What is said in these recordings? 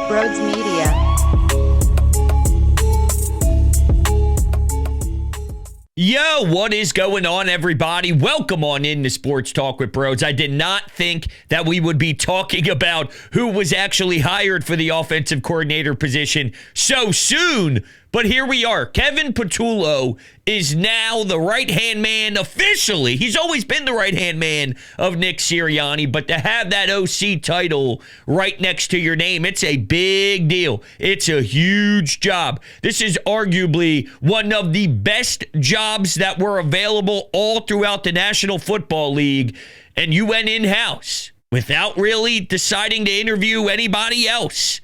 Brodes Media. Yo, what is going on, everybody? Welcome on into Sports Talk with Brodes. I did not think that we would be talking about who was actually hired for the offensive coordinator position so soon, but here we are. Kevin Patullo is now the right-hand man officially. He's always been the right-hand man of Nick Sirianni, but to have that OC title right next to your name, it's a big deal. It's a huge job. This is arguably one of the best jobs that were available all throughout the National Football League, and you went in-house without really deciding to interview anybody else.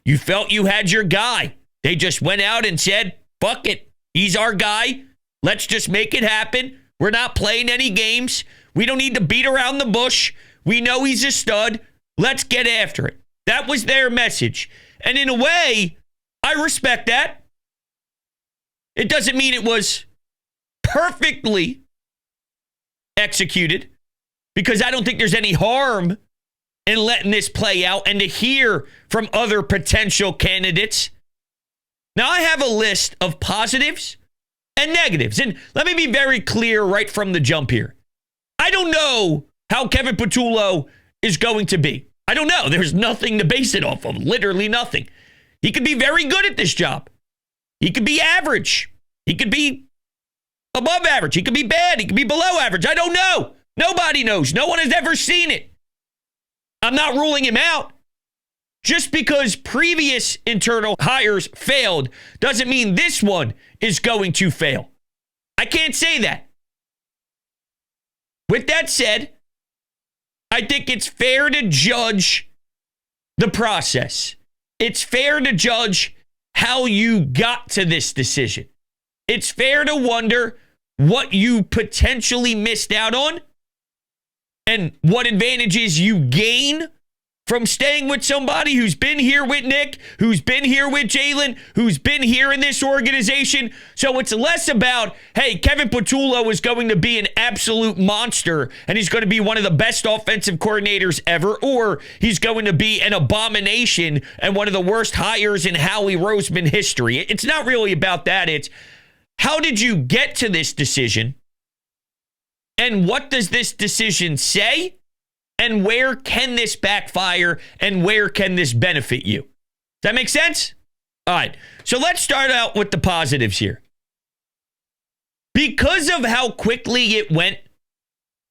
You felt you had your guy. They just went out and said, fuck it, he's our guy. Let's just make it happen. We're not playing any games. We don't need to beat around the bush. We know he's a stud. Let's get after it. That was their message. And in a way, I respect that. It doesn't mean it was perfectly executed, because I don't think there's any harm in letting this play out and to hear from other potential candidates. Now, I have a list of positives and negatives. And let me be very clear right from the jump here. I don't know how Kevin Patullo is going to be. I don't know. There's nothing to base it off of. Literally nothing. He could be very good at this job. He could be average. He could be above average. He could be bad. He could be below average. I don't know. Nobody knows. No one has ever seen it. I'm not ruling him out. Just because previous internal hires failed doesn't mean this one is going to fail. I can't say that. With that said, I think it's fair to judge the process. It's fair to judge how you got to this decision. It's fair to wonder what you potentially missed out on and what advantages you gain from staying with somebody who's been here with Nick, who's been here with Jalen, who's been here in this organization. So it's less about, hey, Kevin Patullo is going to be an absolute monster and he's going to be one of the best offensive coordinators ever, or he's going to be an abomination and one of the worst hires in Howie Roseman history. It's not really about that. It's how did you get to this decision? And what does this decision say? And where can this backfire and where can this benefit you? Does that make sense? All right. So let's start out with the positives here. Because of how quickly it went,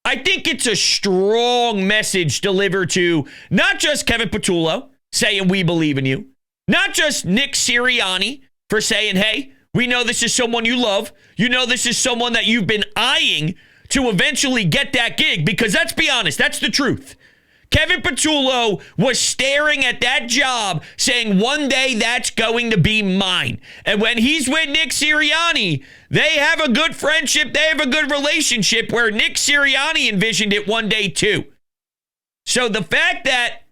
I think it's a strong message delivered to not just Kevin Patullo saying we believe in you, not just Nick Sirianni for saying, hey, we know this is someone you love. You know this is someone that you've been eyeing to eventually get that gig, because let's be honest, that's the truth. Kevin Patullo was staring at that job saying one day that's going to be mine. And when he's with Nick Sirianni, they have a good friendship, they have a good relationship where Nick Sirianni envisioned it one day too. So the fact that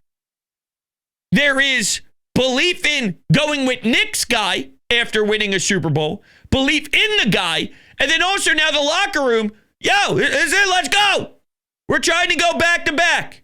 there is belief in going with Nick's guy after winning a Super Bowl, belief in the guy, and then also now the locker room, yo, is it? Let's go. We're trying to go back to back.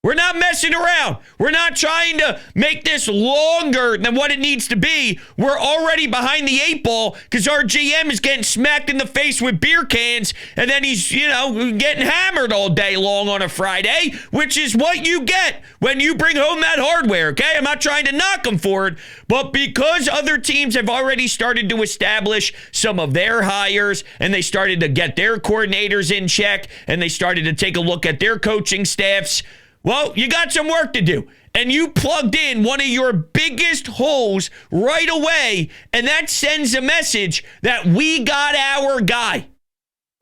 We're not messing around. We're not trying to make this longer than what it needs to be. We're already behind the eight ball because our GM is getting smacked in the face with beer cans, and then he's, getting hammered all day long on a Friday, which is what you get when you bring home that hardware, okay? I'm not trying to knock them for it, but because other teams have already started to establish some of their hires, and they started to get their coordinators in check, and they started to take a look at their coaching staffs, well, you got some work to do, and you plugged in one of your biggest holes right away, and that sends a message that we got our guy.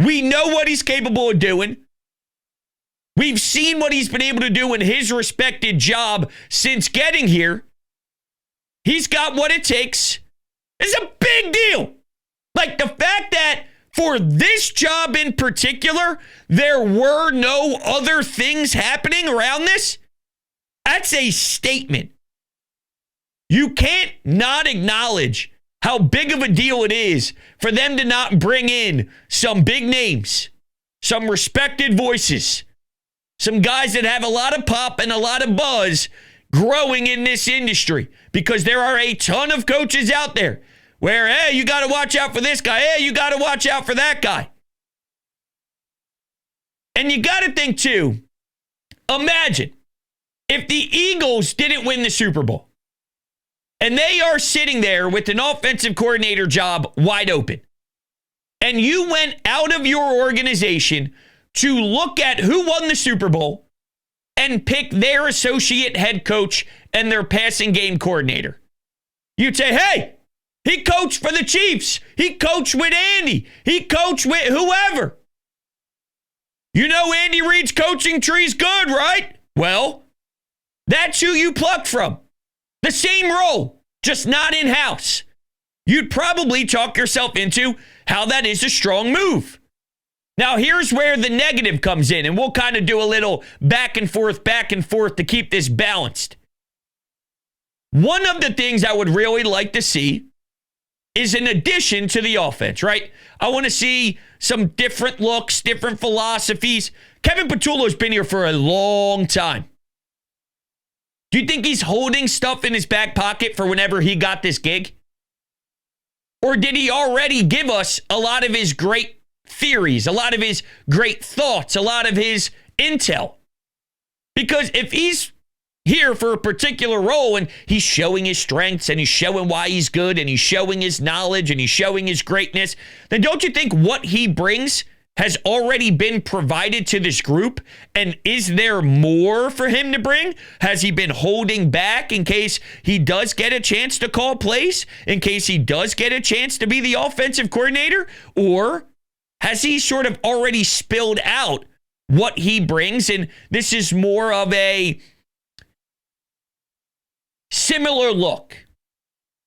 We know what he's capable of doing. We've seen what he's been able to do in his respected job since getting here. He's got what it takes. It's a big deal. Like the fact that for this job in particular, there were no other things happening around this. That's a statement. You can't not acknowledge how big of a deal it is for them to not bring in some big names, some respected voices, some guys that have a lot of pop and a lot of buzz, growing in this industry because there are a ton of coaches out there where, hey, you got to watch out for this guy. Hey, you got to watch out for that guy. And you got to think, too, imagine if the Eagles didn't win the Super Bowl and they are sitting there with an offensive coordinator job wide open, and you went out of your organization to look at who won the Super Bowl and pick their associate head coach and their passing game coordinator. You'd say, hey, he coached for the Chiefs. He coached with Andy. He coached with whoever. You know Andy Reid's coaching tree's good, right? Well, that's who you pluck from. The same role, just not in-house. You'd probably talk yourself into how that is a strong move. Now, here's where the negative comes in, and we'll kind of do a little back and forth to keep this balanced. One of the things I would really like to see is an addition to the offense, right? I want to see some different looks, different philosophies. Kevin Patullo's been here for a long time. Do you think he's holding stuff in his back pocket for whenever he got this gig? Or did he already give us a lot of his great theories, a lot of his great thoughts, a lot of his intel? Because if he's here for a particular role and he's showing his strengths and he's showing why he's good and he's showing his knowledge and he's showing his greatness, then don't you think what he brings has already been provided to this group? And is there more for him to bring? Has he been holding back in case he does get a chance to call plays? In case he does get a chance to be the offensive coordinator? Or has he sort of already spilled out what he brings and this is more of a similar look?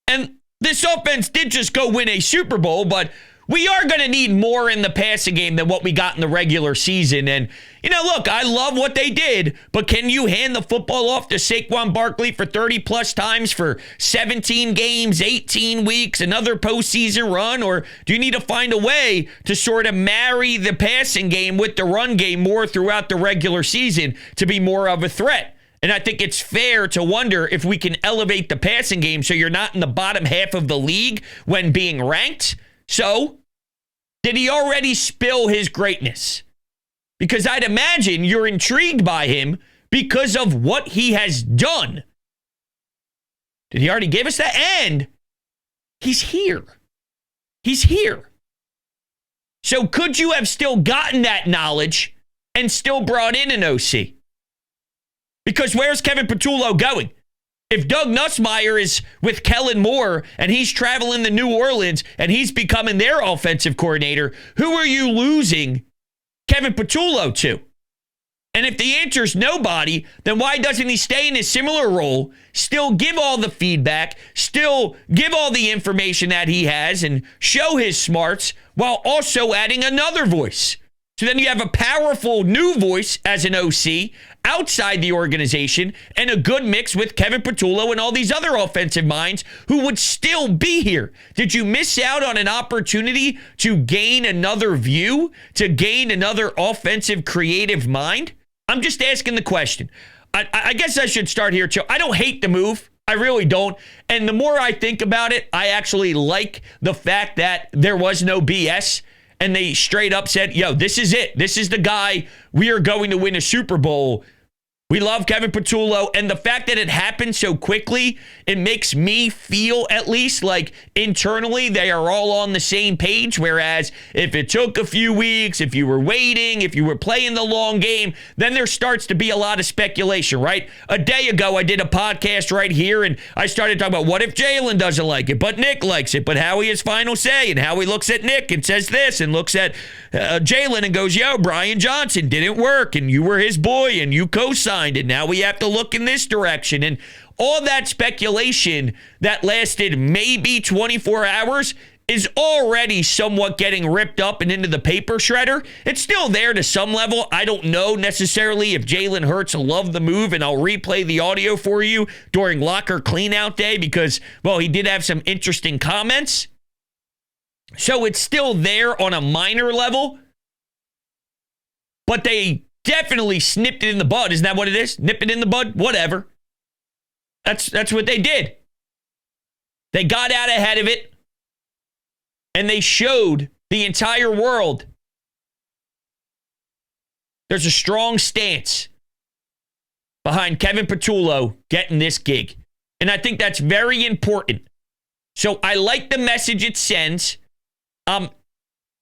And this offense did just go win a Super Bowl, but we are going to need more in the passing game than what we got in the regular season. And, you know, look, I love what they did, but can you hand the football off to Saquon Barkley for 30-plus times for 17 games, 18 weeks, another postseason run? Or do you need to find a way to sort of marry the passing game with the run game more throughout the regular season to be more of a threat? And I think it's fair to wonder if we can elevate the passing game so you're not in the bottom half of the league when being ranked. So, did he already spill his greatness? Because I'd imagine you're intrigued by him because of what he has done. Did he already give us that? And he's here. He's here. So could you have still gotten that knowledge and still brought in an OC? Because where's Kevin Patullo going? If Doug Nussmeier is with Kellen Moore and he's traveling to New Orleans and he's becoming their offensive coordinator, who are you losing Kevin Patullo to? And if the answer is nobody, then why doesn't he stay in his similar role, still give all the feedback, still give all the information that he has and show his smarts while also adding another voice? So then you have a powerful new voice as an OC outside the organization and a good mix with Kevin Patullo and all these other offensive minds who would still be here. Did you miss out on an opportunity to gain another view, to gain another offensive creative mind? I'm just asking the question. I guess I should start here, too. I don't hate the move. I really don't. And the more I think about it, I actually like the fact that there was no BS. And they straight up said, yo, this is it. This is the guy. We are going to win a Super Bowl. We love Kevin Patullo, and the fact that it happened so quickly, it makes me feel at least like internally they are all on the same page, whereas if it took a few weeks, if you were waiting, if you were playing the long game, then there starts to be a lot of speculation, right? A day ago, I did a podcast right here, and I started talking about what if Jalen doesn't like it, but Nick likes it, but Howie has final say, and Howie looks at Nick and says this, and looks at Jalen and goes, yo, Brian Johnson didn't work, and you were his boy, and you co-signed, and now we have to look in this direction. And all that speculation that lasted maybe 24 hours is already somewhat getting ripped up and into the paper shredder. It's still there to some level. I don't know necessarily if Jalen Hurts loved the move, and I'll replay the audio for you during locker cleanout day because, well, he did have some interesting comments. So it's still there on a minor level, but they definitely snipped it in the bud. Isn't that what it is? Nip it in the bud? Whatever. That's what they did. They got out ahead of it, and they showed the entire world there's a strong stance behind Kevin Patullo getting this gig. And I think that's very important. So I like the message it sends. I'm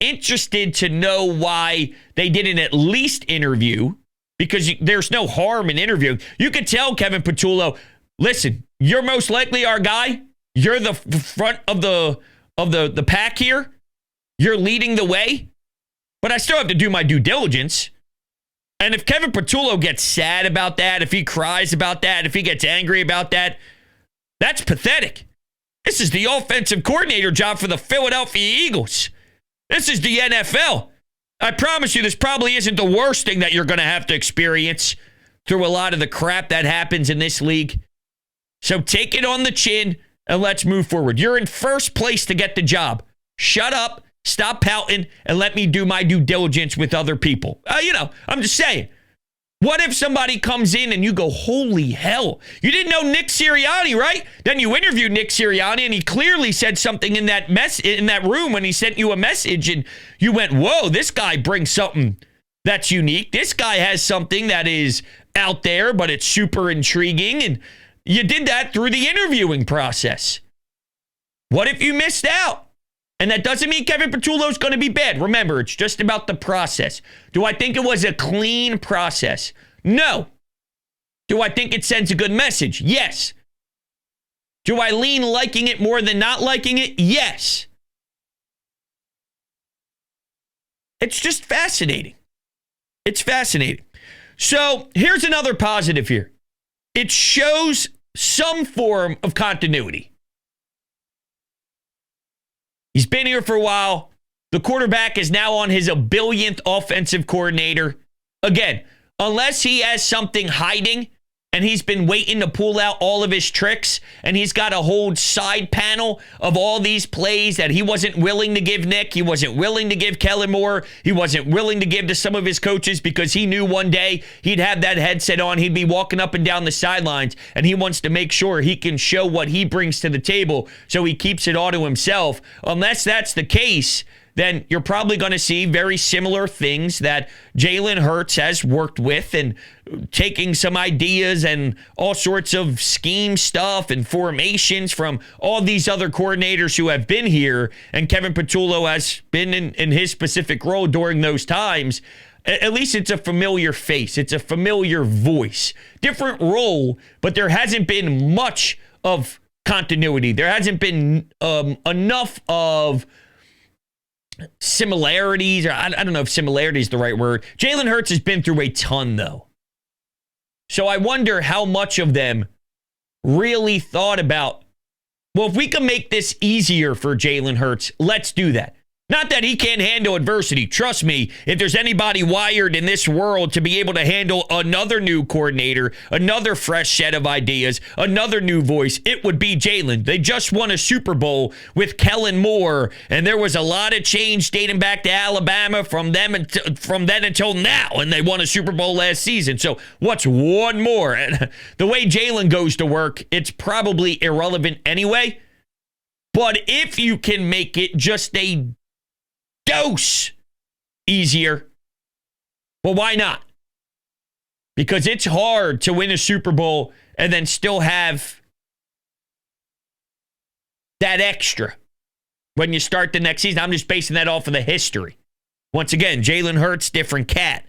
interested to know why they didn't at least interview, because there's no harm in interviewing. You could tell Kevin Patullo, listen, you're most likely our guy. You're the front of the pack here. You're leading the way. But I still have to do my due diligence. And if Kevin Patullo gets sad about that, if he cries about that, if he gets angry about that, that's pathetic. This is the offensive coordinator job for the Philadelphia Eagles. This is the NFL. I promise you, this probably isn't the worst thing that you're going to have to experience through a lot of the crap that happens in this league. So take it on the chin and let's move forward. You're in first place to get the job. Shut up. Stop pouting and let me do my due diligence with other people. I'm just saying. What if somebody comes in and you go, holy hell, you didn't know Nick Sirianni, right? Then you interviewed Nick Sirianni and he clearly said something in that room when he sent you a message and you went, whoa, this guy brings something that's unique. This guy has something that is out there, but it's super intriguing. And you did that through the interviewing process. What if you missed out? And that doesn't mean Kevin Patullo's going to be bad. Remember, it's just about the process. Do I think it was a clean process? No. Do I think it sends a good message? Yes. Do I lean liking it more than not liking it? Yes. It's just fascinating. It's fascinating. So here's another positive here. It shows some form of continuity. He's been here for a while. The quarterback is now on his billionth offensive coordinator. Again, unless he has something hiding and he's been waiting to pull out all of his tricks and he's got a whole side panel of all these plays that he wasn't willing to give Nick, he wasn't willing to give Kellen Moore, he wasn't willing to give to some of his coaches because he knew one day he'd have that headset on, he'd be walking up and down the sidelines, and he wants to make sure he can show what he brings to the table so he keeps it all to himself. Unless that's the case, then you're probably going to see very similar things that Jalen Hurts has worked with, and taking some ideas and all sorts of scheme stuff and formations from all these other coordinators who have been here, and Kevin Patullo has been in his specific role during those times. At least it's a familiar face. It's a familiar voice. Different role, but there hasn't been much of continuity. There hasn't been enough of similarities, or I don't know if similarity is the right word. Jalen Hurts has been through a ton, though. So I wonder how much of them really thought about, well, if we can make this easier for Jalen Hurts, let's do that. Not that he can't handle adversity. Trust me, if there's anybody wired in this world to be able to handle another new coordinator, another fresh set of ideas, another new voice, it would be Jalen. They just won a Super Bowl with Kellen Moore, and there was a lot of change dating back to Alabama from then until now, and they won a Super Bowl last season. So what's one more? And the way Jalen goes to work, it's probably irrelevant anyway. But if you can make it just a dose easier, well, why not? Because it's hard to win a Super Bowl and then still have that extra when you start the next season. I'm just basing that off of the history. Once again, Jalen Hurts, different cat.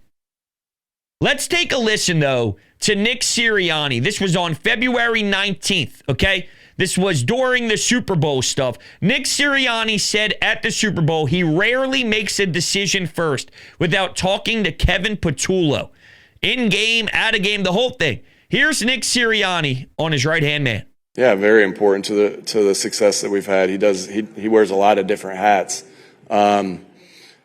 Let's take a listen, though, to Nick Sirianni. This was on February 19th, okay? This was during the Super Bowl stuff. Nick Sirianni said at the Super Bowl he rarely makes a decision first without talking to Kevin Patullo. In game, out of game, the whole thing. Here's Nick Sirianni on his right-hand man. Yeah, very important to the success that we've had. He wears a lot of different hats.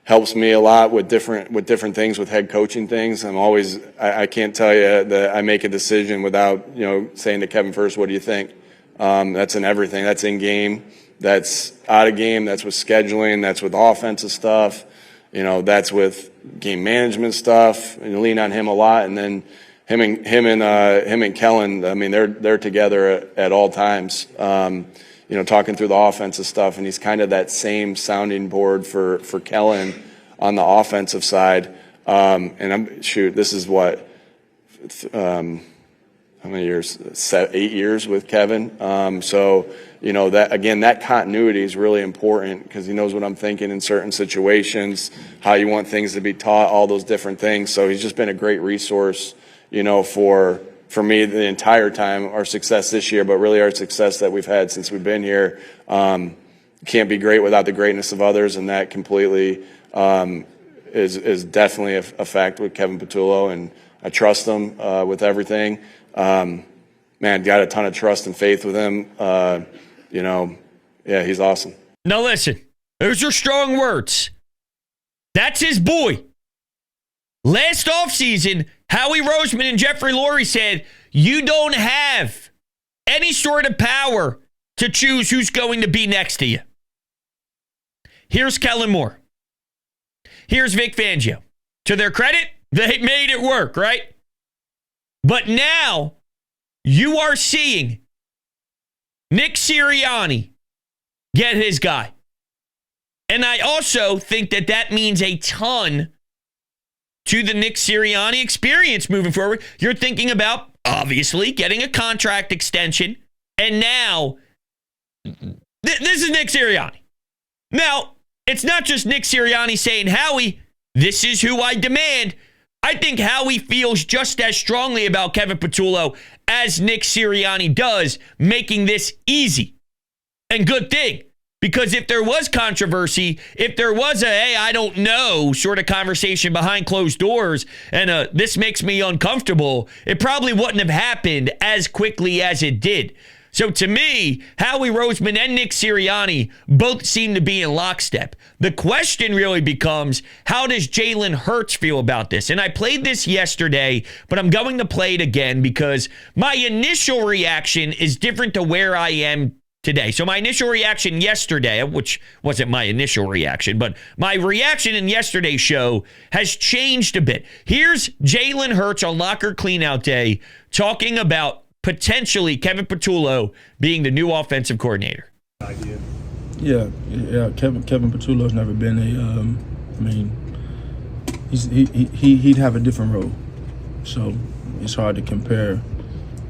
Helps me a lot with different things, with head coaching things. I can't tell you that I make a decision without saying to Kevin first, what do you think? That's in everything. That's in game. That's out of game. That's with scheduling. That's with offensive stuff. That's with game management stuff. And lean on him a lot. And then and Kellen, I mean, they're together at all times, talking through the offensive stuff, and he's kind of that same sounding board for Kellen on the offensive side. This is what, how many years? 8 years with Kevin. That continuity is really important because he knows what I'm thinking in certain situations, how you want things to be taught, all those different things. So he's just been a great resource, for me the entire time, our success this year, but really our success that we've had since we've been here. Can't be great without the greatness of others, and that completely is definitely a fact with Kevin Patullo, and I trust him with everything. Got a ton of trust and faith with him. He's awesome. Now listen, those are strong words. That's his boy. Last offseason, Howie Roseman and Jeffrey Lurie said, you don't have any sort of power to choose who's going to be next to you. Here's Kellen Moore. Here's Vic Fangio. To their credit, they made it work, right? But now you are seeing Nick Sirianni get his guy. And I also think that means a ton to the Nick Sirianni experience moving forward. You're thinking about, obviously, getting a contract extension. And now, this is Nick Sirianni. Now, it's not just Nick Sirianni saying, Howie, this is who I demand. I think Howie feels just as strongly about Kevin Patullo as Nick Sirianni does, making this easy. And good thing. Because if there was controversy, if there was a, hey, I don't know sort of conversation behind closed doors, and this makes me uncomfortable, it probably wouldn't have happened as quickly as it did. So to me, Howie Roseman and Nick Sirianni both seem to be in lockstep. The question really becomes, how does Jalen Hurts feel about this? And I played this yesterday, but I'm going to play it again because my initial reaction is different to where I am today. So my initial reaction yesterday, which wasn't my initial reaction, but my reaction in yesterday's show has changed a bit. Here's Jalen Hurts on Locker Cleanout Day talking about potentially Kevin Patullo being the new offensive coordinator. Yeah. Kevin Patullo's never been he'd have a different role. So it's hard to compare,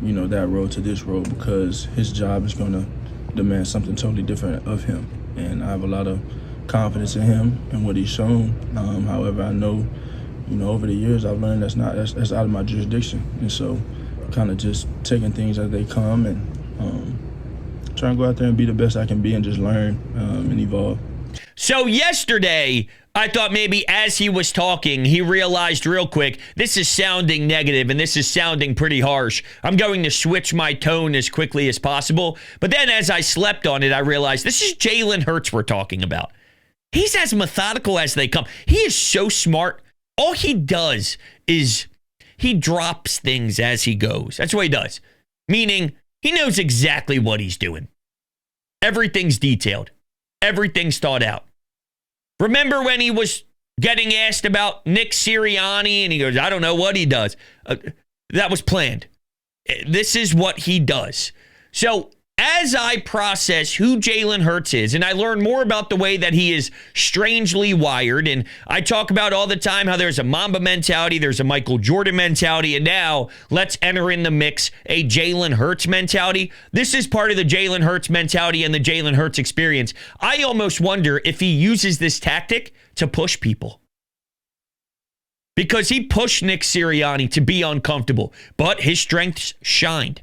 that role to this role because his job is going to demand something totally different of him. And I have a lot of confidence in him and what he's shown. However, I know, over the years I've learned that's out of my jurisdiction. And so kind of just taking things as they come and trying to go out there and be the best I can be and just learn and evolve. So yesterday, I thought maybe as he was talking, he realized real quick, this is sounding negative and this is sounding pretty harsh. I'm going to switch my tone as quickly as possible. But then as I slept on it, I realized this is Jalen Hurts we're talking about. He's as methodical as they come. He is so smart. All he does is he drops things as he goes. That's what he does. Meaning, he knows exactly what he's doing. Everything's detailed. Everything's thought out. Remember when he was getting asked about Nick Sirianni and he goes, I don't know what he does. That was planned. This is what he does. So as I process who Jalen Hurts is, and I learn more about the way that he is strangely wired, and I talk about all the time how there's a Mamba mentality, there's a Michael Jordan mentality, and now let's enter in the mix a Jalen Hurts mentality. This is part of the Jalen Hurts mentality and the Jalen Hurts experience. I almost wonder if he uses this tactic to push people. Because he pushed Nick Sirianni to be uncomfortable, but his strengths shined.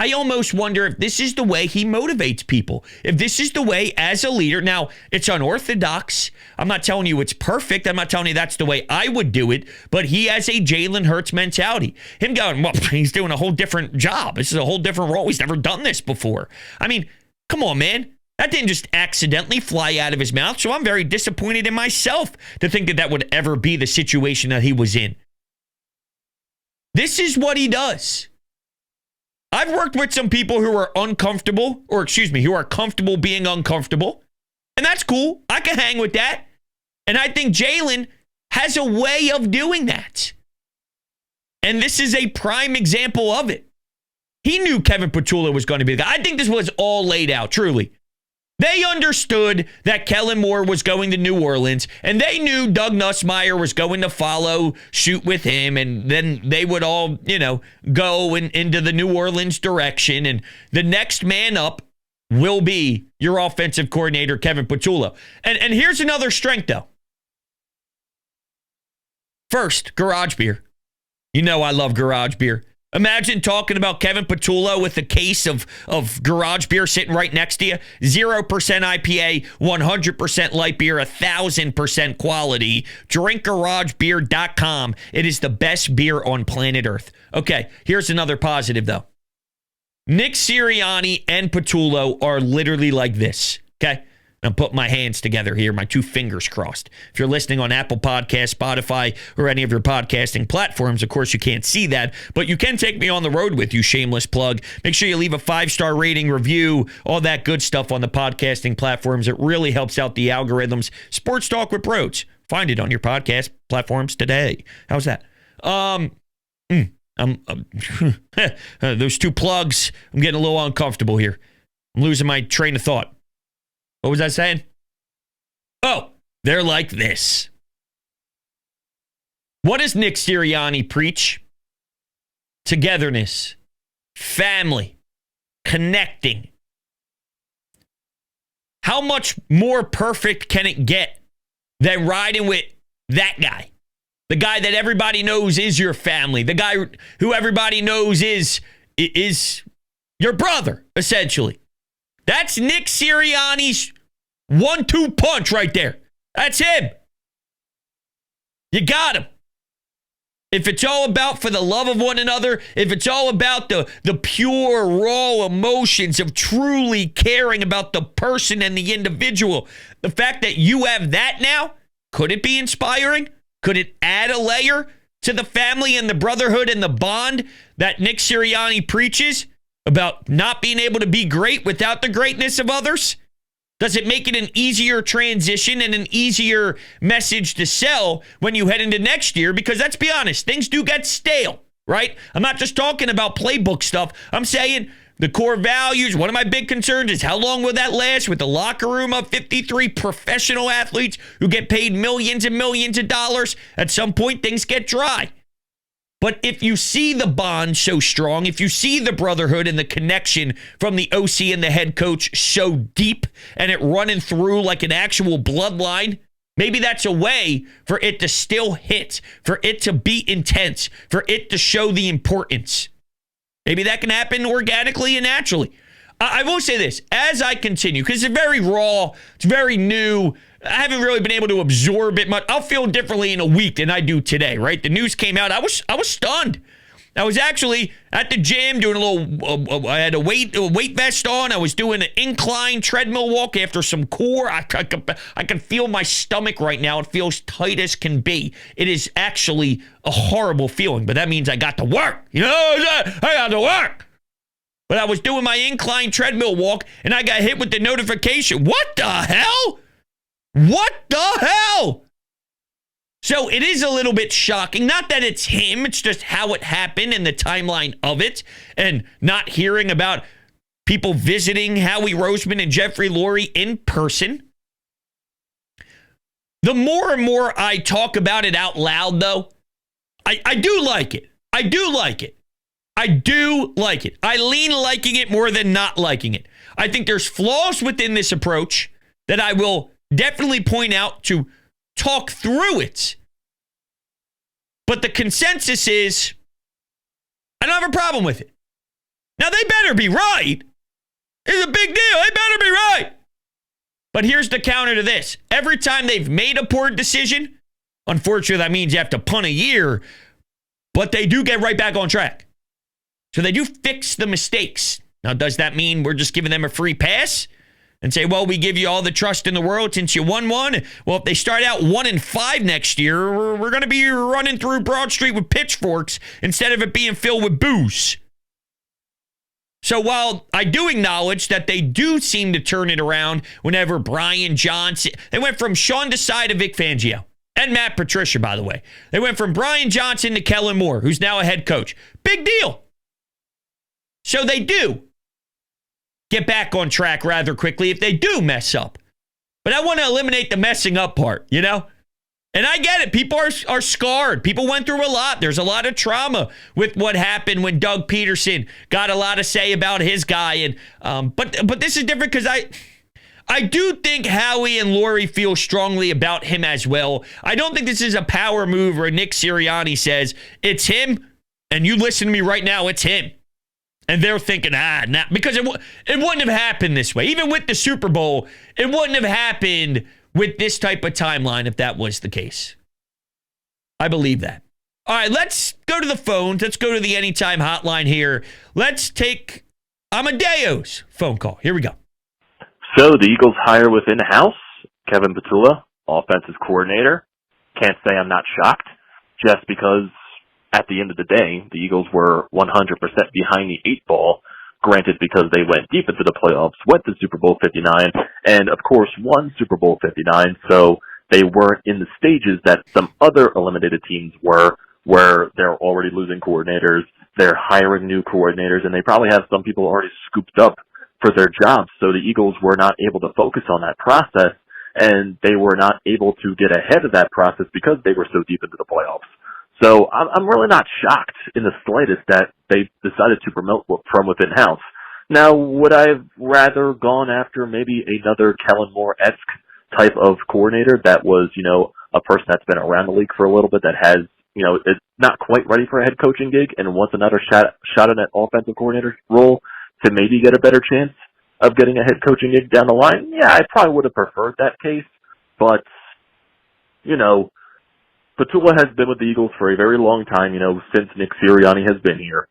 I almost wonder if this is the way he motivates people. If this is the way as a leader. Now, it's unorthodox. I'm not telling you it's perfect. I'm not telling you that's the way I would do it. But he has a Jalen Hurts mentality. Him going, well, he's doing a whole different job. This is a whole different role. He's never done this before. I mean, come on, man. That didn't just accidentally fly out of his mouth. So I'm very disappointed in myself to think that that would ever be the situation that he was in. This is what he does. I've worked with some people who are uncomfortable, who are comfortable being uncomfortable. And that's cool. I can hang with that. And I think Jalen has a way of doing that. And this is a prime example of it. He knew Kevin Patullo was going to be the guy. I think this was all laid out, truly. They understood that Kellen Moore was going to New Orleans, and they knew Doug Nussmeier was going to follow suit with him, and then they would all, go into the New Orleans direction, and the next man up will be your offensive coordinator, Kevin Patullo. And here's another strength, though. First, garage beer. You know I love garage beer. Imagine talking about Kevin Patullo with a case of garage beer sitting right next to you. 0% IPA, 100% light beer, 1,000% quality. DrinkGarageBeer.com. It is the best beer on planet Earth. Okay, here's another positive, though. Nick Sirianni and Patullo are literally like this, okay? I'm putting my hands together here, my two fingers crossed. If you're listening on Apple Podcasts, Spotify, or any of your podcasting platforms, of course, you can't see that, but you can take me on the road with you, shameless plug. Make sure you leave a 5-star rating, review, all that good stuff on the podcasting platforms. It really helps out the algorithms. Sports Talk with Brodes. Find it on your podcast platforms today. How's that? Those two plugs, I'm getting a little uncomfortable here. I'm losing my train of thought. What was I saying? Oh, they're like this. What does Nick Sirianni preach? Togetherness, family, connecting. How much more perfect can it get than riding with that guy? The guy that everybody knows is your family. The guy who everybody knows is your brother, essentially. That's Nick Sirianni's 1-2 punch right there. That's him. You got him. If it's all about for the love of one another, if it's all about the pure, raw emotions of truly caring about the person and the individual, the fact that you have that now, could it be inspiring? Could it add a layer to the family and the brotherhood and the bond that Nick Sirianni preaches about not being able to be great without the greatness of others? Does it make it an easier transition and an easier message to sell when you head into next year? Because let's be honest, things do get stale, right? I'm not just talking about playbook stuff. I'm saying the core values. One of my big concerns is how long will that last with the locker room of 53 professional athletes who get paid millions and millions of dollars? At some point, things get dry. But if you see the bond so strong, if you see the brotherhood and the connection from the OC and the head coach so deep and it running through like an actual bloodline, maybe that's a way for it to still hit, for it to be intense, for it to show the importance. Maybe that can happen organically and naturally. I will say this, as I continue, because it's very raw, it's very new, I haven't really been able to absorb it much. I'll feel differently in a week than I do today, right? The news came out. I was stunned. I was actually at the gym doing a little, I had a weight vest on. I was doing an incline treadmill walk after some core. I can feel my stomach right now. It feels tight as can be. It is actually a horrible feeling, but that means I got to work. I got to work. But I was doing my incline treadmill walk, and I got hit with the notification. What the hell? What the hell? So it is a little bit shocking. Not that it's him, it's just how it happened and the timeline of it, and not hearing about people visiting Howie Roseman and Jeffrey Lurie in person. The more and more I talk about it out loud, though, I do like it. I do like it. I do like it. I lean liking it more than not liking it. I think there's flaws within this approach that I will definitely point out to talk through it. But the consensus is, I don't have a problem with it. Now, they better be right. It's a big deal. They better be right. But here's the counter to this. Every time they've made a poor decision, unfortunately, that means you have to punt a year, but they do get right back on track. So they do fix the mistakes. Now, does that mean we're just giving them a free pass and say, well, we give you all the trust in the world since you won one? Well, if they start out 1-5 next year, we're going to be running through Broad Street with pitchforks instead of it being filled with booze. So while I do acknowledge that they do seem to turn it around whenever Brian Johnson, they went from Sean Desai to Vic Fangio. And Matt Patricia, by the way. They went from Brian Johnson to Kellen Moore, who's now a head coach. Big deal. So they do get back on track rather quickly if they do mess up. But I want to eliminate the messing up part, you know? And I get it. People are scarred. People went through a lot. There's a lot of trauma with what happened when Doug Peterson got a lot to say about his guy. And but this is different because I do think Howie and Lori feel strongly about him as well. I don't think this is a power move where Nick Sirianni says, it's him, and you listen to me right now, it's him. And they're thinking, nah, because it wouldn't have happened this way. Even with the Super Bowl, it wouldn't have happened with this type of timeline if that was the case. I believe that. All right, let's go to the phones. Let's go to the Anytime hotline here. Let's take Amadeo's phone call. Here we go. So the Eagles hire within house Kevin Patullo, offensive coordinator. Can't say I'm not shocked, just because at the end of the day, the Eagles were 100% behind the 8 ball, granted because they went deep into the playoffs, went to Super Bowl 59, and of course won Super Bowl 59, so they weren't in the stages that some other eliminated teams were, where they're already losing coordinators, they're hiring new coordinators, and they probably have some people already scooped up for their jobs, so the Eagles were not able to focus on that process, and they were not able to get ahead of that process because they were so deep into the playoffs. So I'm really not shocked in the slightest that they decided to promote from within house. Now, would I have rather gone after maybe another Kellen Moore-esque type of coordinator that was, a person that's been around the league for a little bit, that has, is not quite ready for a head coaching gig and wants another shot at an offensive coordinator role to maybe get a better chance of getting a head coaching gig down the line? Yeah, I probably would have preferred that case, but, Patullo has been with the Eagles for a very long time, since Nick Sirianni has been here.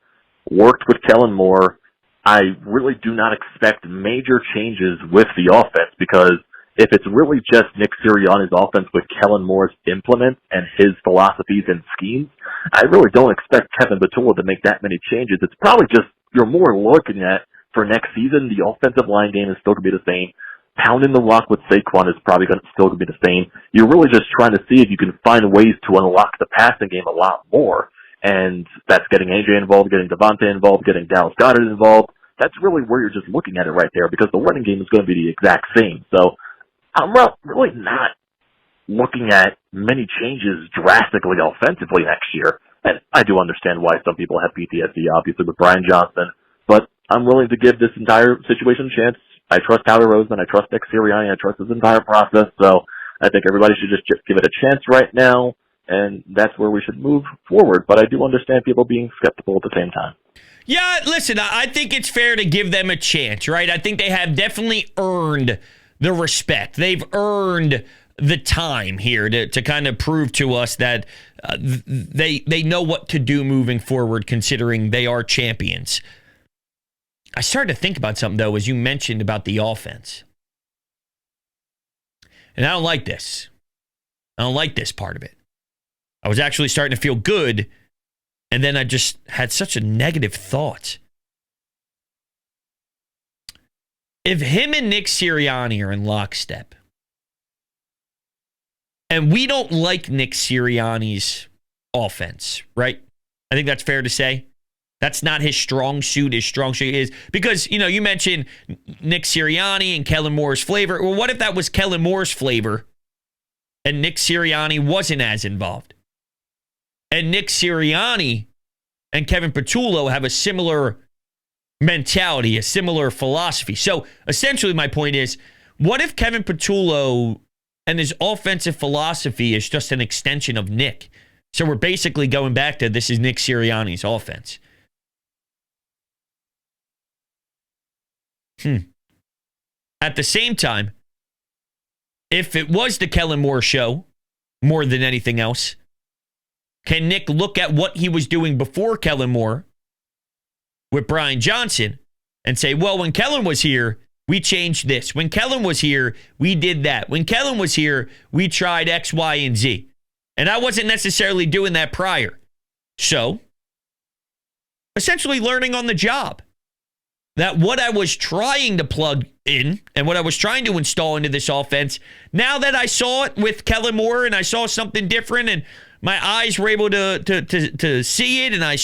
Worked with Kellen Moore. I really do not expect major changes with the offense, because if it's really just Nick Sirianni's offense with Kellen Moore's implements and his philosophies and schemes, I really don't expect Kevin Patullo to make that many changes. It's probably just, you're more looking at, for next season, the offensive line game is still going to be the same. Pounding the rock with Saquon is probably still going to be the same. You're really just trying to see if you can find ways to unlock the passing game a lot more. And that's getting AJ involved, getting Devontae involved, getting Dallas Goedert involved. That's really where you're just looking at it right there, because the running game is going to be the exact same. So I'm really not looking at many changes drastically offensively next year. And I do understand why some people have PTSD, obviously, with Brian Johnson. But I'm willing to give this entire situation a chance. I trust Howie Roseman. I trust Nick Sirianni. I trust this entire process. So I think everybody should just give it a chance right now, and that's where we should move forward. But I do understand people being skeptical at the same time. Yeah, listen, I think it's fair to give them a chance, right? I think they have definitely earned the respect. They've earned the time here to kind of prove to us that they know what to do moving forward, considering they are champions. I started to think about something, though, as you mentioned about the offense. And I don't like this. I don't like this part of it. I was actually starting to feel good, and then I just had such a negative thought. If him and Nick Sirianni are in lockstep, and we don't like Nick Sirianni's offense, right? I think that's fair to say. That's not his strong suit. His strong suit is because, you mentioned Nick Sirianni and Kellen Moore's flavor. Well, what if that was Kellen Moore's flavor and Nick Sirianni wasn't as involved? And Nick Sirianni and Kevin Patullo have a similar mentality, a similar philosophy. So essentially my point is, what if Kevin Patullo and his offensive philosophy is just an extension of Nick? So we're basically going back to this is Nick Sirianni's offense. At the same time, if it was the Kellen Moore show, more than anything else, can Nick look at what he was doing before Kellen Moore with Brian Johnson and say, well, when Kellen was here, we changed this. When Kellen was here, we did that. When Kellen was here, we tried X, Y, and Z. And I wasn't necessarily doing that prior. So, essentially learning on the job. That what I was trying to plug in and what I was trying to install into this offense, now that I saw it with Kellen Moore and I saw something different and my eyes were able to see it, and I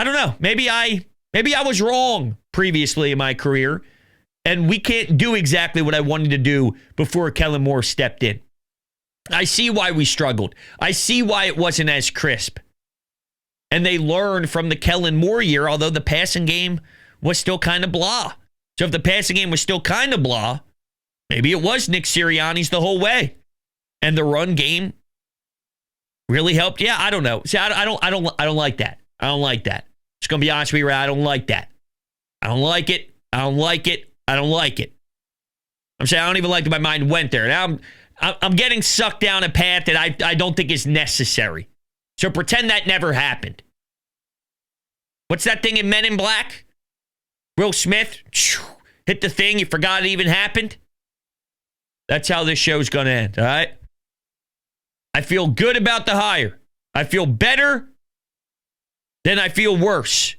don't know, maybe I was wrong previously in my career, and we can't do exactly what I wanted to do before Kellen Moore stepped in. I see why we struggled. I see why it wasn't as crisp. And they learned from the Kellen Moore year, although the passing game was still kind of blah. So if the passing game was still kind of blah, maybe it was Nick Sirianni's the whole way. And the run game really helped. Yeah, I don't know. See, I don't like that. I don't like that. Just going to be honest with you, Ray, I don't like that. I don't like it. I don't like it. I don't like it. I'm saying I don't even like that my mind went there. Now I'm getting sucked down a path that I don't think is necessary. So pretend that never happened. What's that thing in Men in Black? Will Smith hit the thing, you forgot it even happened? That's how this show's going to end, all right? I feel good about the hire. I feel better than I feel worse.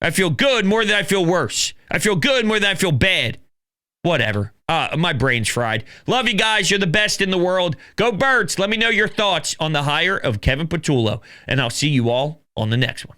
I feel good more than I feel worse. I feel good more than I feel bad. Whatever. My brain's fried. Love you guys. You're the best in the world. Go Birds. Let me know your thoughts on the hire of Kevin Patullo. And I'll see you all on the next one.